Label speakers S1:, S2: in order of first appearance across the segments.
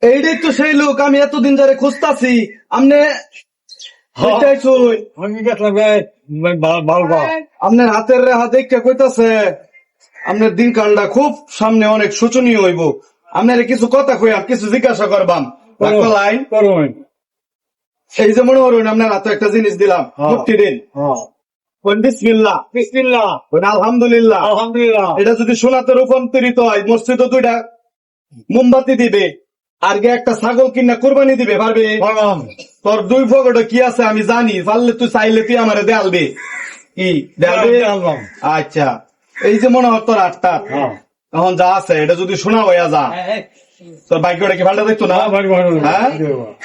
S1: এইটাই তো সেই লোক আমি এতদিন ধরে খুঁজতাছি। আমনে আপনার হাতের হাত দেখে কইতাছে আপনার দিনকালটা খুব সামনে অনেক শোচনীয় হইব। আপনার কিছু কথা কইয়াম, কিছু জিজ্ঞাসা করবাম। লাইন এই যে মনে করুন আপনার হাতে একটা জিনিস দিলাম, মুক্তি দিন। বিসমিল্লাহ বিসমিল্লাহ, আলহামদুলিল্লাহ আলহামদুলিল্লাহ। এটা যদি সোনাতে রূপান্তরিত হয়, মসজিদে 2টা মোমবাতি দিবে, আর একটা ছাগল কিনা কোরবানি দিবে, পারবে? তোর 2 পকেটে কি আছে আমি জানি, পারলে তুই চাইলে তুই আমারে দেয়ালবে কি দেয়ালবে? আচ্ছা, এই যে মনে হয় তোর 8টা এখন যা আছে এটা যদি শোনা হইয়া যা, তোর ভাগ্যটা কি ভালো দেখতো না? হ্যাঁ,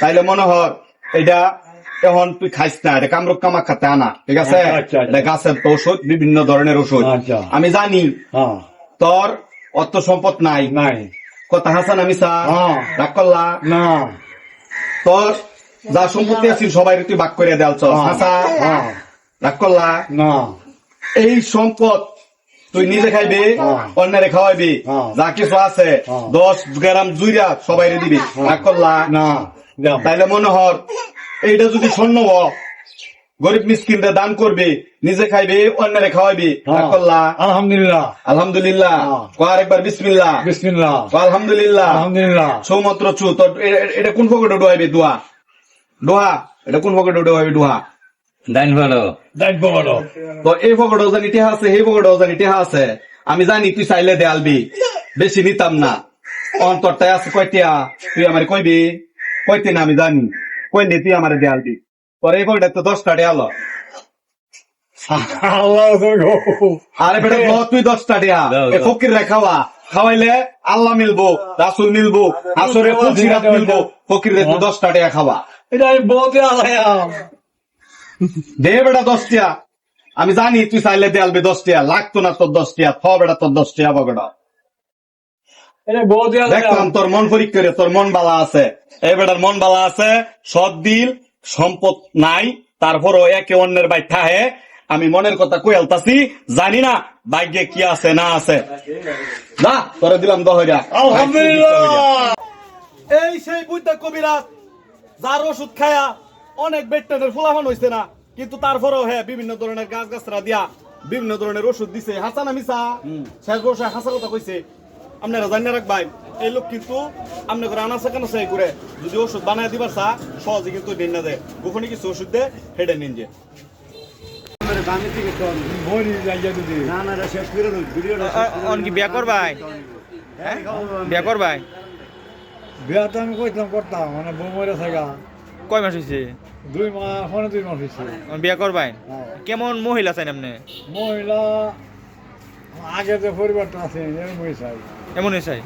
S1: তাইলে মনে হয় এটা এখন তুই খাইস না, এটা কামরুক কামাক খাতে আনা, ঠিক আছে? এটা গাছের ঔষধ, বিভিন্ন ধরনের ওষুধ। আমি জানি তোর অর্থ সম্পদ নাই, কথা হাসান আমি রাগ করলা না, তোর যা সম্পত্তি আছে সবাই তুই ভাগ করে দেয়াল হাসা, রাগ করলা না। এই সম্পদ তুই নিজে খাইবি, অন্যরে খাওয়াইবি, যা কিছু আছে 10 গ্রাম জুইরা সবাই দিবি, রাগ করলা না। তাইলে মনে হর এইটা যদি স্বর্ণ গরিব মিসকিনরা দান করবি, নিজে খাইবি, অন্যরে খাওয়াইবি, রাগ করলা আলহামদুলিল্লাহ আলহামদুলিল্লাহ। আরেকবার বিসমিল্লাহ বিসমিল্লাহ, আলহামদুলিল্লাহ আলহামদুলিল্লাহ। সৌমাত্র চু তোর এটা কোন পকেটে ডুয়াইবি? দোয়া ডোহা, এটা কোন পকেটে ডুয়াইবি? ডোহা ডাইন পকেট। তো এই পকেটে জানি টেহা আছে, এই পকেটে জানি টেহা আছে। আমি জানি তুই চাইলে দেয়ালবি, বেশি নিতাম না। অন্তরটাই আছে কয়টিয়া, তুই আমার কইবি কয়টি না? আমি জানি কইলে তুই আমার দেয়ালবি। তোর এই পকেটে তো 10টা দেয়াল। আরে বেটা তুই 10টা দেয়া ফকির রে খাওয়া, খাওয়াইলে আল্লাহ মিলবো, রাসুল মিলবো, আসরে ফুলসিরাত মিলবো, ফকির রে 10টা দেয়া খাওয়া। এটা আমি বলতে আলাম দে বেটা 10টা। আমি জানি তুই চাইলে দেয়ালবি 10টা, লাগতো না তোর 10টা। থ বেটা তোর 10টা বগড়া দেখলাম তোর মন পরীক্ষা করে, তোর মন বালা আছে। এই বেটার মন বালা আছে, সৎ দিল, সম্পদ নাই, তারপরও একে অন্যের বাই থাহে। আমি মনের কথা কই আলতাছি, জানি না ভাগ্যে কি আছে না আছে। না তোরে দিলাম 10 আলহামদুলিল্লাহ। এই সেই বুদ্ধা কবিরাজ যার ওষুধ খায়া অনেক বেটের ফুলাফান হয়েছে না, কিন্তু তারপরেও হ্যাঁ বিভিন্ন ধরনের গাছ গাছরা দিয়া বিভিন্ন ধরনের ওষুধ দিছে। হাসান আমি শেষ বর্ষে হাসার কথা কইছে। আপনারা জানিয়ে রাখবাই, এই লোক কিন্তু আপনার আনাচা কানাচা করে যদি ওষুধ বানায় দিবার চা সহজে কিন্তু দিন না দেয়, গোপনে কিছু ওষুধ দেয়, হেডে নিন যে বিয়া করবাই। বিয়া করবাই,
S2: বিয়া তো আমি কইতাম করতাম, মানে বউ মরে থাকা
S1: কয় মাস হয়েছে?
S2: 2 মাস, 2 মাস হয়েছে।
S1: বিয়া করবাই, কেমন মহিলা চাই আপনি?
S2: মহিলা আগে যে পরিবারটা আছে এমনই চাই,
S1: এমনই চাই।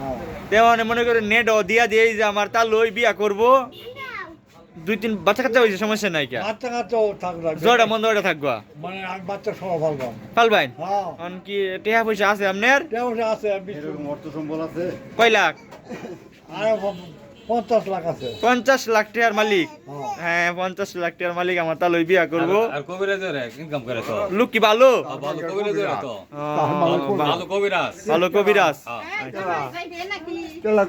S1: তেমন মনে করে নেট দিয়া দিয়ে যে আমার তা লই বিয়া করবো, 2-3 বাচ্চা কাচ্চা হয়েছে, সমস্যা নাই। কে
S2: বাচ্চা কাচ্চাও থাকবে,
S1: জয়টা মন জয়টা থাকবা,
S2: মানে আমি বাচ্চা সহ ফালবাম
S1: ফালবাই। কি টেহা পয়সা আছে আপনার?
S2: আছে, অর্থ সম্বল আছে।
S1: কয় লাখ?
S2: আরে 50 লাখ আছে।
S1: 50 লাখ টাকার মালিক? হ্যাঁ 50 লাখ টাকার মালিক আমার তা লই বিয়া করবো।
S3: আর কবিরাজের ইনকাম করে তো
S1: লোক কি ভালো?
S3: ভালো কবিরাজের তো
S1: ভালো কবিরাজ।
S2: চলা